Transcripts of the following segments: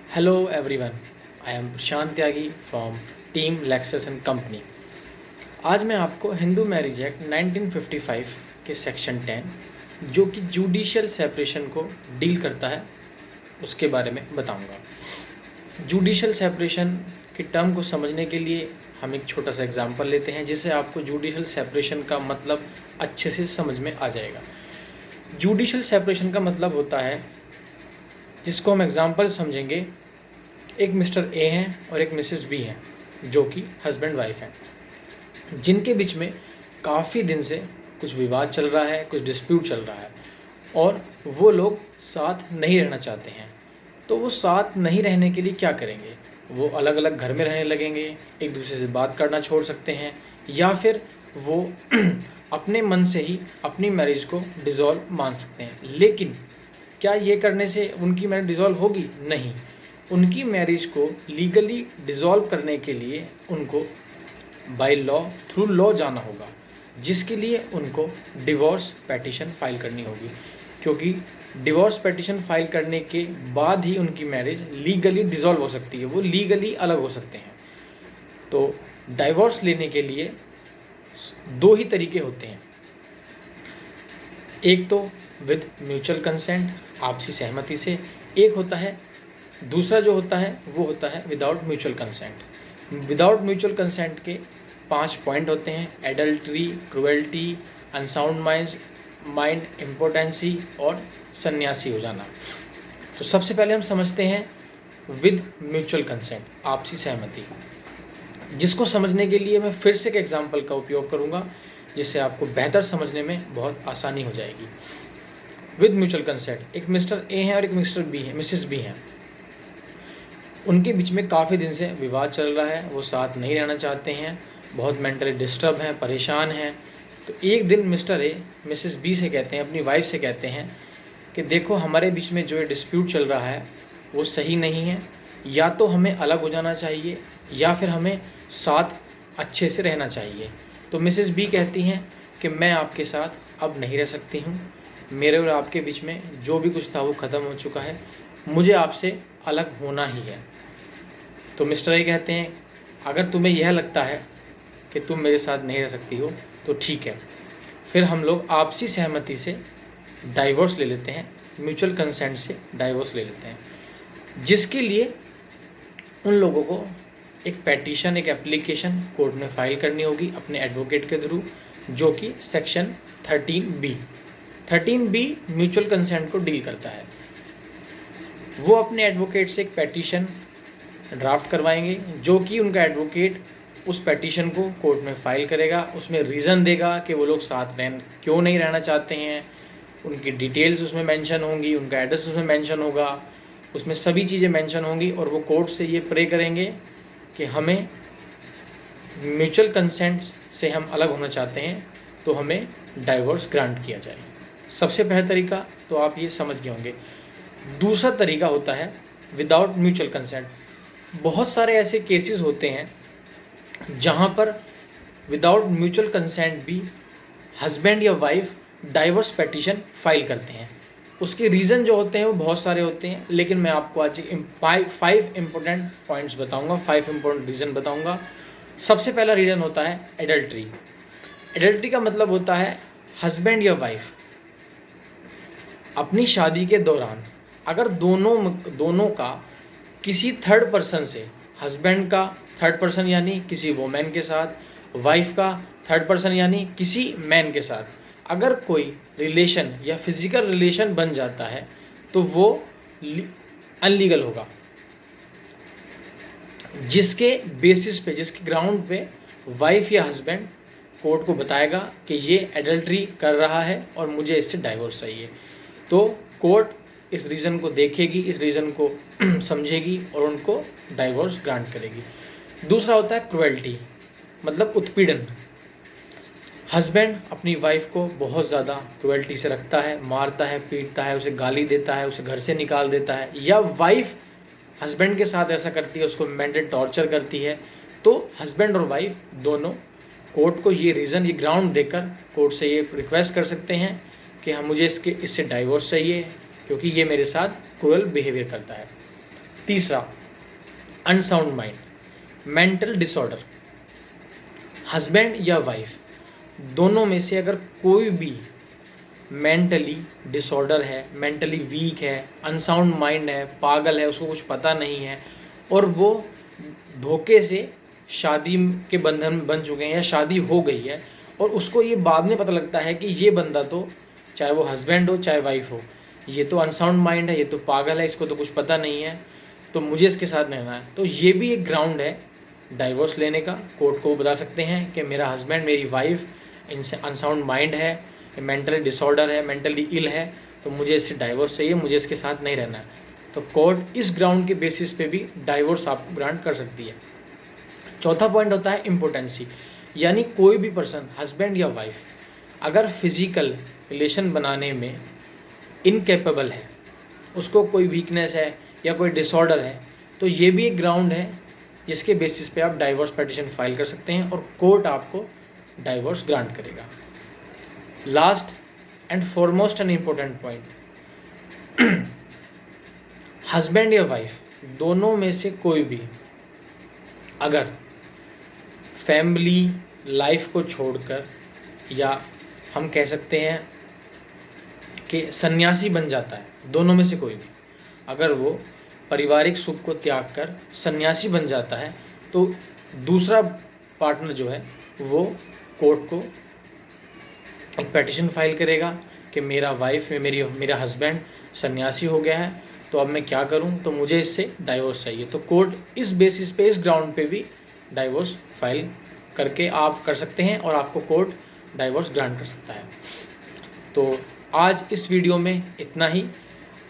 Hello everyone, I am Prashant Tyagi from team Lexus and company. आज मैं आपको Hindu marriage act 1955 के section 10 जो कि जुडिशियल सेपरेशन को डील करता है उसके बारे में बताऊंगा। जुडिशियल सेपरेशन के टर्म को समझने के लिए हम एक छोटा सा एग्जांपल लेते हैं जिससे आपको जुडिशियल सेपरेशन का मतलब अच्छे से समझ में आ जाएगा। जुडिशियल सेपरेशन का मतलब होता है, जिसको हम एग्जांपल समझेंगे, एक मिस्टर ए हैं और एक मिसेस बी हैं जो कि हस्बैंड वाइफ हैं, जिनके बीच में काफ़ी दिन से कुछ विवाद चल रहा है, कुछ डिस्प्यूट चल रहा है और वो लोग साथ नहीं रहना चाहते हैं। तो वो साथ नहीं रहने के लिए क्या करेंगे? वो अलग अलग घर में रहने लगेंगे, एक दूसरे से बात करना छोड़ सकते हैं, या फिर वो अपने मन से ही अपनी मैरिज को डिसॉल्व मान सकते हैं। लेकिन क्या ये करने से उनकी मैरिज डिसॉल्व होगी? नहीं। उनकी मैरिज को लीगली डिसॉल्व करने के लिए उनको बाय लॉ, थ्रू लॉ जाना होगा, जिसके लिए उनको डिवोर्स पेटिशन फाइल करनी होगी, क्योंकि डिवोर्स पेटिशन फाइल करने के बाद ही उनकी मैरिज लीगली डिसॉल्व हो सकती है, वो लीगली अलग हो सकते हैं। तो डाइवोर्स लेने के लिए दो ही तरीके होते हैं, एक तो विद म्यूचुअल कंसेंट, आपसी सहमति से, एक होता है, दूसरा जो होता है वो होता है without mutual consent. Without mutual consent के 5 पॉइंट होते हैं: adultery, cruelty, unsound mind, impotency और सन्यासी हो जाना। तो सबसे पहले हम समझते हैं विद म्यूचुअल कंसेंट, आपसी सहमति, जिसको समझने के लिए मैं फिर से एक एग्जाम्पल का उपयोग करूँगा जिससे आपको बेहतर समझने में बहुत आसानी हो जाएगी। विद म्यूचुअल कंसेंट, एक मिस्टर ए हैं और एक मिस्टर बी हैं, मिसेस बी हैं। उनके बीच में काफ़ी दिन से विवाद चल रहा है, वो साथ नहीं रहना चाहते हैं, बहुत मेंटली डिस्टर्ब हैं, परेशान हैं। तो एक दिन मिस्टर ए मिसेस बी से कहते हैं, अपनी वाइफ से कहते हैं कि देखो, हमारे बीच में जो ये डिस्प्यूट चल रहा है वो सही नहीं है, या तो हमें अलग हो जाना चाहिए या फिर हमें साथ अच्छे से रहना चाहिए। तो मिसेस बी कहती हैं कि मैं आपके साथ अब नहीं रह सकती हूँ, मेरे और आपके बीच में जो भी कुछ था वो ख़त्म हो चुका है, मुझे आपसे अलग होना ही है। तो मिस्टर ए कहते हैं, अगर तुम्हें यह लगता है कि तुम मेरे साथ नहीं रह सकती हो तो ठीक है, फिर हम लोग आपसी सहमति से डाइवोर्स ले लेते हैं, म्यूचुअल कंसेंट से डाइवोर्स ले लेते हैं, जिसके लिए उन लोगों को एक पेटिशन, एक एप्लीकेशन कोर्ट में फाइल करनी होगी अपने एडवोकेट के थ्रू, जो कि सेक्शन 13B म्यूचुअल कंसेंट को डील करता है। वो अपने एडवोकेट से एक पेटिशन ड्राफ्ट करवाएंगे, जो कि उनका एडवोकेट उस पेटिशन को कोर्ट में फाइल करेगा, उसमें रीज़न देगा कि वो लोग साथ क्यों नहीं रहना चाहते हैं, उनकी डिटेल्स उसमें मेंशन होंगी, उनका एड्रेस उसमें मेंशन होगा, उसमें सभी चीज़ें मेंशन होंगी, और वो कोर्ट से ये प्रे करेंगे कि हमें म्यूचुअल कंसेंट से हम अलग होना चाहते हैं, तो हमें डाइवोर्स ग्रांट किया जाए। सबसे पहला तरीका तो आप ये समझ गए होंगे। दूसरा तरीका होता है विदाउट म्यूचुअल कंसेंट। बहुत सारे ऐसे केसेस होते हैं जहाँ पर विदाउट म्यूचुअल कंसेंट भी हस्बैंड या वाइफ डाइवोर्स पेटिशन फाइल करते हैं। उसके रीज़न जो होते हैं वो बहुत सारे होते हैं, लेकिन मैं आपको आज 5 इम्पोर्टेंट पॉइंट्स बताऊंगा, 5 इम्पोर्टेंट रीज़न बताऊंगा। सबसे पहला रीज़न होता है एडल्ट्री। एडल्ट्री का मतलब होता है हस्बैंड या वाइफ अपनी शादी के दौरान अगर दोनों का किसी थर्ड पर्सन से, हस्बैंड का थर्ड पर्सन यानी किसी वोमेन के साथ, वाइफ का थर्ड पर्सन यानी किसी मैन के साथ, अगर कोई रिलेशन या फिजिकल रिलेशन बन जाता है तो वो अनलीगल होगा, जिसके बेसिस पे, जिसके ग्राउंड पे वाइफ या हस्बैंड कोर्ट को बताएगा कि ये एडल्ट्री कर रहा है और मुझे इससे डाइवोर्स चाहिए। तो कोर्ट इस रीज़न को देखेगी, इस रीज़न को समझेगी और उनको डाइवोर्स ग्रांट करेगी। दूसरा होता है क्रुएल्टी, मतलब उत्पीड़न। हस्बैंड अपनी वाइफ को बहुत ज़्यादा क्रुएल्टी से रखता है, मारता है, पीटता है, उसे गाली देता है, उसे घर से निकाल देता है, या वाइफ हस्बैंड के साथ ऐसा करती है, उसको मेंटल टॉर्चर करती है। तो हस्बैंड और वाइफ दोनों कोर्ट को ये रीज़न, ये ग्राउंड देकर कोर्ट से ये रिक्वेस्ट कर सकते हैं कि मुझे इससे डाइवोर्स चाहिए, क्योंकि ये मेरे साथ क्रूअल बिहेवियर करता है। तीसरा, unsound mind, mental disorder. Husband या वाइफ दोनों में से अगर कोई भी मेंटली डिसऑर्डर है, मेंटली वीक है, अनसाउंड माइंड है, पागल है, उसको कुछ पता नहीं है और वो धोखे से शादी के बंधन में बन चुके हैं या शादी हो गई है और उसको ये बाद में पता लगता है कि ये बंदा तो, चाहे वो हस्बैंड हो चाहे वाइफ हो, ये तो अनसाउंड माइंड है, ये तो पागल है, इसको तो कुछ पता नहीं है, तो मुझे इसके साथ रहना है, तो ये भी एक ग्राउंड है डाइवोर्स लेने का। कोर्ट को बता सकते हैं कि मेरा हस्बैंड, मेरी वाइफ इनसे अनसाउंड माइंड है, मेंटली डिसऑर्डर है, मेंटली इल है, तो मुझे इससे डाइवोर्स चाहिए, मुझे इसके साथ नहीं रहना है। तो कोर्ट इस ग्राउंड के बेसिस पे भी डाइवोर्स आपको ग्रांट कर सकती है। चौथा पॉइंट होता है इम्पोर्टेंसी, यानी कोई भी पर्सन, हस्बैंड या वाइफ, अगर फिजिकल रिलेशन बनाने में इनकेपेबल है, उसको कोई वीकनेस है या कोई डिसऑर्डर है, तो ये भी एक ग्राउंड है जिसके बेसिस पे आप डाइवोर्स पिटीशन फाइल कर सकते हैं और कोर्ट आपको डाइवोर्स ग्रांट करेगा। Last and foremost and important point, husband या वाइफ दोनों में से कोई भी अगर फैमिली लाइफ को छोड़कर, या हम कह सकते हैं कि सन्यासी बन जाता है, दोनों में से कोई भी अगर वो पारिवारिक सुख को त्याग कर सन्यासी बन जाता है, तो दूसरा पार्टनर जो है वो कोर्ट को एक पिटीशन फाइल करेगा कि मेरा वाइफ में मेरा हस्बैंड सन्यासी हो गया है, तो अब मैं क्या करूं, तो मुझे इससे डाइवोर्स चाहिए। तो कोर्ट इस बेसिस पे, इस ग्राउंड पे भी डाइवोर्स फाइल करके आप कर सकते हैं और आपको कोर्ट डाइवोर्स ग्रांट कर सकता है। तो आज इस वीडियो में इतना ही।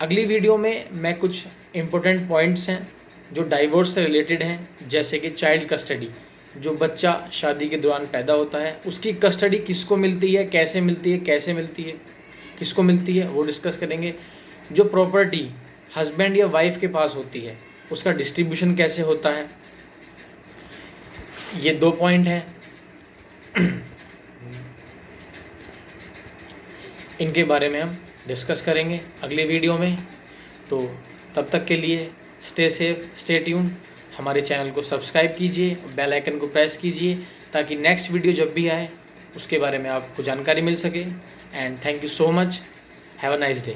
अगली वीडियो में मैं कुछ इम्पोर्टेंट पॉइंट्स हैं जो डाइवोर्स से रिलेटेड हैं, जैसे कि चाइल्ड कस्टडी, जो बच्चा शादी के दौरान पैदा होता है उसकी कस्टडी किसको मिलती है, कैसे मिलती है, किसको मिलती है, वो डिस्कस करेंगे। जो प्रॉपर्टी हस्बैंड या वाइफ के पास होती है उसका डिस्ट्रीब्यूशन कैसे होता है, ये 2 पॉइंट हैं, इनके बारे में हम डिस्कस करेंगे अगले वीडियो में। तो तब तक के लिए स्टे सेफ, स्टे ट्यून। हमारे चैनल को सब्सक्राइब कीजिए, बेल आइकन को प्रेस कीजिए ताकि नेक्स्ट वीडियो जब भी आए उसके बारे में आपको जानकारी मिल सके। And thank you so much, have a nice day.